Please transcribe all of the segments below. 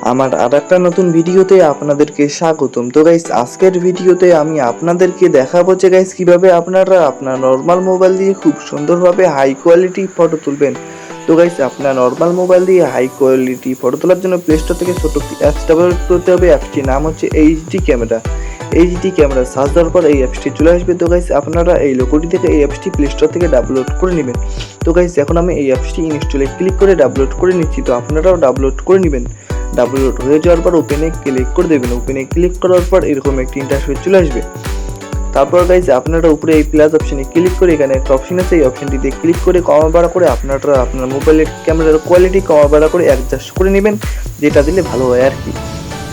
আমার আরেকটা নতুন ভিডিওতে আপনাদেরকে স্বাগতম। তো গাইস, আজকের ভিডিওতে আমি আপনাদেরকে দেখাবো যে গাইস কিভাবে আপনারা আপনার নর্মাল মোবাইল দিয়ে খুব সুন্দরভাবে হাই কোয়ালিটি ফটো তুলবেন। তো গাইস, আপনার নর্মাল মোবাইল দিয়ে হাই কোয়ালিটি ফটো তোলার জন্য প্লে স্টোর থেকে ছোট অ্যাপস ডাউনলোড করতে হবে। অ্যাপসটির নাম হচ্ছে HD camera. HD camera search দেওয়ার পর এই অ্যাপসটি চলে আসবে। তো গাইস, আপনারা এই লোগোটি থেকে এই অ্যাপসটি প্লে স্টোর থেকে ডাউনলোড করে নেবেন। তো গাইস, এখন আমি এই অ্যাপসটি ইনস্টলে ক্লিক করে ডাউনলোড করে নিচ্ছি। তো আপনারাও ডাউনলোড করে নেবেন। ডাউনলোড হয়ে যাওয়ার পর ওপেনে ক্লিক করে দেবেন। ওপেনে ক্লিক করার পর এরকম একটি ইন্টারফেস চলে আসবে। তারপর গাইস, আপনারা উপরে এই প্লাস অপশনে ক্লিক করে এখানে একটা অপশন আছে, এই অপশনটিতে ক্লিক করে কমা বাড়া করে আপনারা আপনার মোবাইলের ক্যামেরার কোয়ালিটি কমা বাড়া করে অ্যাডজাস্ট করে নেবেন, যেটা দিলে ভালো হয় আর কি।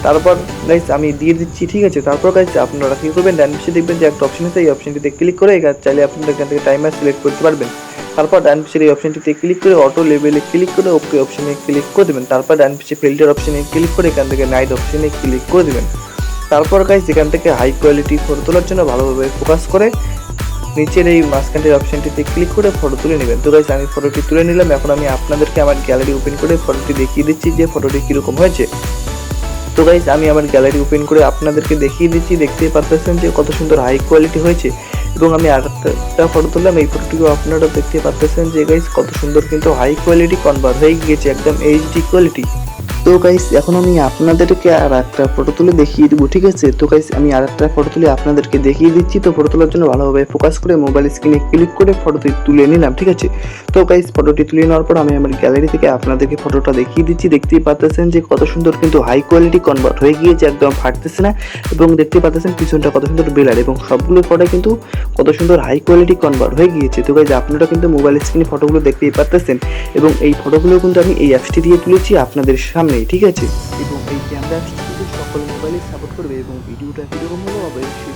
তারপর গাইস আমি দিয়ে দিচ্ছি, ঠিক আছে। তারপর গাইস আপনারা কী করবেন, ডান পাশে দেখবেন যে একটা অপশন আছে, এই অপশনটিতে ক্লিক করে চাইলে আপনারা এখান থেকে টাইমার সিলেক্ট করতে পারবেন। তারপর ডান পাশের এই অপশনটিতে ক্লিক করে অটো লেভেলে ক্লিক করে ওকে অপশনে ক্লিক করে দেবেন। তারপর ডান পাশে ফিল্টার অপশনে ক্লিক করে এখান থেকে নাইট অপশনে ক্লিক করে দেবেন। তারপর গাইস এখান থেকে হাই কোয়ালিটি ফটো তোলার জন্য ভালোভাবে ফোকাস করে নিচের এই মাঝখানটির অপশনটিতে ক্লিক করে ফটো তুলে নেবেন। তো গাইস আমি ফটোটি তুলে নিলাম। এখন আমি আপনাদেরকে আমার গ্যালারি ওপেন করে ফটোটি দেখিয়ে দিচ্ছি যে ফটোটি কীরকম হয়েছে। তো গাইস আমি আমার গ্যালারি ওপেন করে আপনাদেরকে দেখিয়ে দিচ্ছি, দেখতেই পাচ্ছেন যে কত সুন্দর হাই কোয়ালিটি হয়েছে। এবং আমি আরেকটা ফটো তুললাম, এই ফটোটিও আপনারা দেখতে পাচ্ছেন যে গাইস কত সুন্দর কিন্তু হাই কোয়ালিটি কনভার্ট হয়ে গিয়েছে, একদম এইচডি কোয়ালিটি। তো গাইস এখন আমি আপনাদেরকে আর একটা ফটো তুলে দেখিয়ে দিব, ঠিক আছে। তো গাইস আমি আর একটা ফটো তুলে আপনাদেরকে দেখিয়ে দিচ্ছি। তো ফটো তোলার জন্য ভালোভাবে ফোকাস করে মোবাইল স্ক্রিনে ক্লিক করে ফটোটি তুলে নিলাম, ঠিক আছে। তো গাইস ফটোটি তুলে নেওয়ার পর আমি আমার গ্যালারি থেকে আপনাদেরকে ফটোটা দেখিয়ে দিচ্ছি। দেখতেই পাচ্ছেন যে কত সুন্দর কিন্তু হাই কোয়ালিটি কনভার্ট হয়ে গিয়েছে, একদম ফাটতেছে না। এবং দেখতে পাচ্ছেন পিছনটা কত সুন্দর বেলার, এবং সবগুলো ফটো কিন্তু কত সুন্দর হাই কোয়ালিটি কনভার্ট হয়ে গিয়েছে। তো গাইস আপনারা কিন্তু মোবাইল স্ক্রিনে ফটোগুলো দেখতেই পাচ্ছেন, এবং এই ফটোগুলো কিন্তু আমি এই অ্যাপসটি দিয়ে তুলেছি আপনাদের সামনে, ঠিক আছে। এবং এই ক্যামেরা অ্যাপসটি কিন্তু সকল মোবাইলে সাপোর্ট করবে। এবং ভিডিওটা কীরকম হলো অবশ্যই